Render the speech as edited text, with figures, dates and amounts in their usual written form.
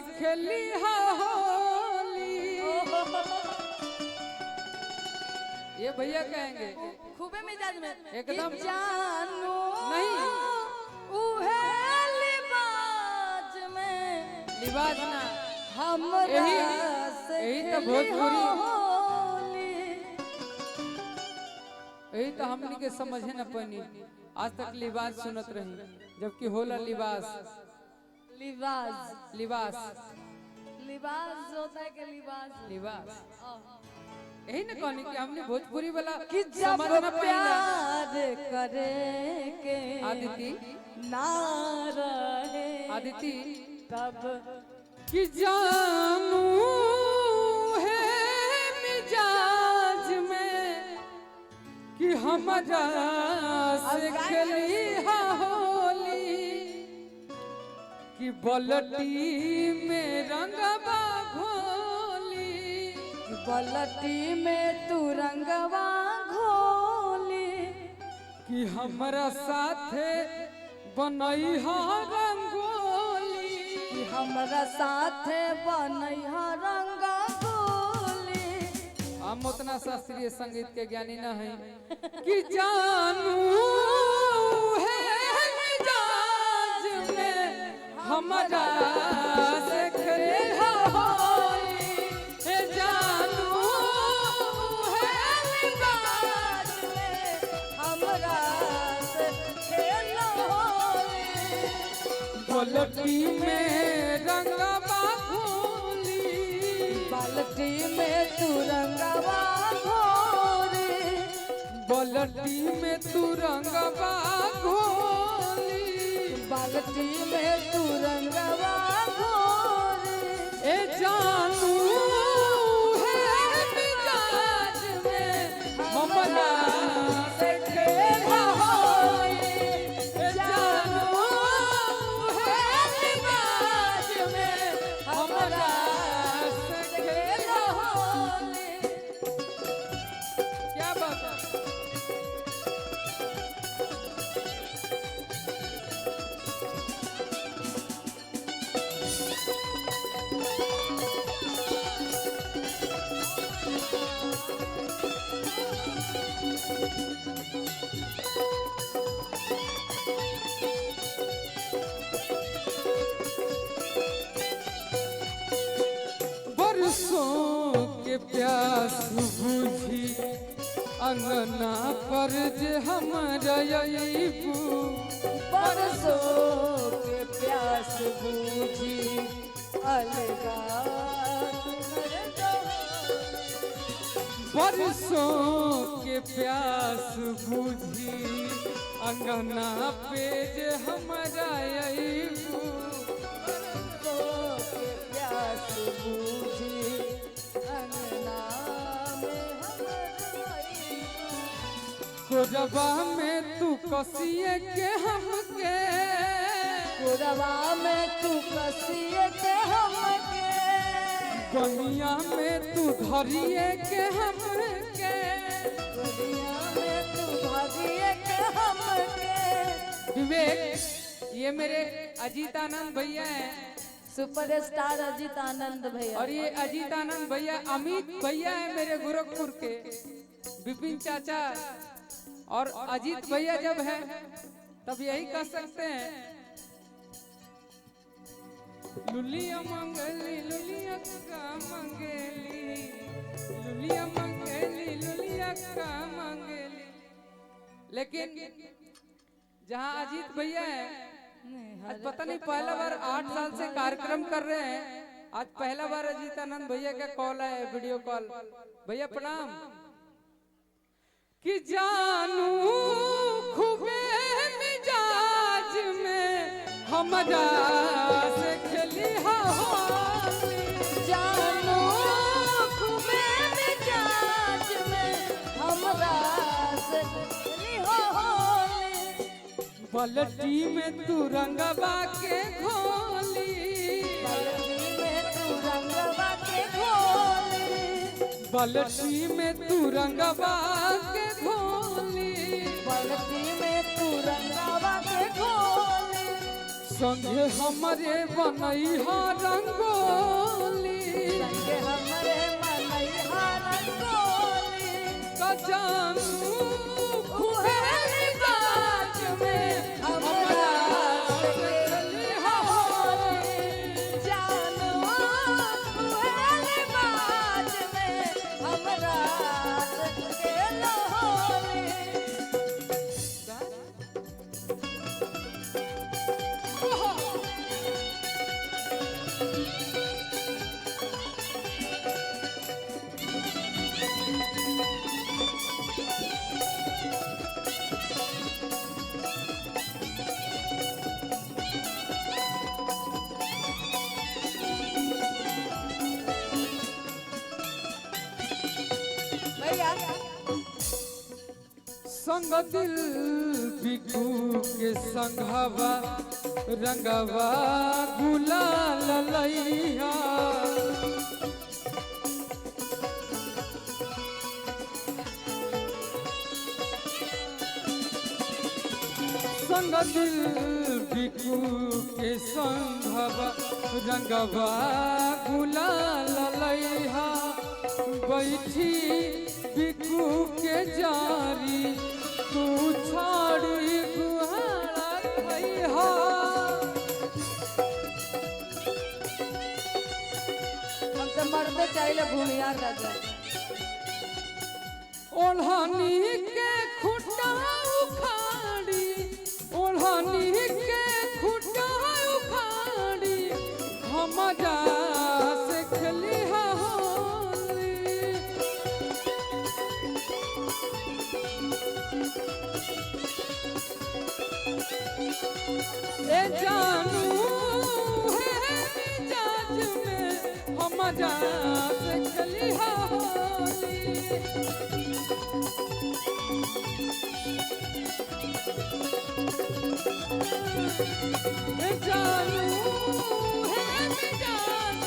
से खेली होली। ये भैया कहेंगे खूबे मिजाज में एकदम जानू नहीं उहे लिबाज में लिबाज ना हमरा से यही तो खेली भोजपुरी होली। यही तो हमनी के समझे न पानी आज तक लिबास सुनत रही जबकि होला लिबास लिबाज लिबास लिबाज होता है कि लिबाज लिबास यही न कहनी कि हमने भोजपुरी वाला कि जब समझ न पाइला। प्यार करे के आदिति ना रहे आदिति तब कि जानू है मिजाज में कि हमरा से खेली होली कि बलटी में रंगवा घोली बलटी में तू रंगवा घोली कि हमरा साथे बनई हा रंगोली कि हमरा साथे बनैहा रंगोली। हम उतना शास्त्रीय संगीत के ज्ञानी न है कि जानू है मिजाज में हमरा से खेली होली। ए जानू है मिजाज में हमरा से खेल होली बलटी में रंगवा घोली बाल्टी में तू रंगवा घोरी बलटी में तू रंगवा घोली बाल्टी में तू रंगवा घोरी ए जानू है मिजाज में हमरा से खेला होली। ए जानू है मिजाज में हमरा से खेला होली क्या बात है बरसों के प्यास बुझी अंगना पर जे हमरा अइबू बरसों के प्यास बूझी अलगा बरसों के प्यास बुझी अंगना पे जे हमरा अइबू प्यास बूझी अंगना में कोरबा में तू कसिए के हमके कोरबा में तू कसिए के हमके गनिया में तू धरिए के हमके दुनिया में तू भागिए के हमके। विवेक ये मेरे अजीत आनंद भैया हैं सुपरस्टार अजीत आनंद भैया और ये अजीत आनंद भैया अमित भैया है मेरे गोरखपुर के विपिन चाचा और अजीत भैया जब है तब यही कह सकते हैं लुलिया मंगली लुलिया का मंगली लुलिया मंगली लुलिया का मंगली। लेकिन जहाँ अजीत भैया है आज पता नहीं पहला बार 8 साल से कार्यक्रम कर रहे हैं आज पहला बार अजीत आनंद भैया का कॉल है वीडियो कॉल। भैया प्रणाम। कि जानू खूबे मिजाज में हमरा से खेली होली। जानू खूबे मिजाज में हमरा से खेली होली बलटी में तू रंगवा के घोली बलटी में तू रंगवा के घोली बलटी में तू रंगवा के घोली बलटी में तू रंगवा के घोली संगे हमरे बनई हा रंगो जानू उहे बाज में हमरा से खेली होली जानो उहे बाज में हमरा से खेलो होली भैया संग दिल बिकू के संघवा रंगवा गुलाल लैया संग दिल बिकू के संघवा रंगवा गुलाल लैया बैठी बिकू के जारी तू छाड़ी गुहारा खैहा हम तो मरते चाहिए भूमिया राजा ओढ़नी के खुटा उखाड़ी ओढ़नी के खुटा उखाड़ी हम जा से खेली होली ए जानू है मिजाज में हम जा से खेली होली जानू है मिजाज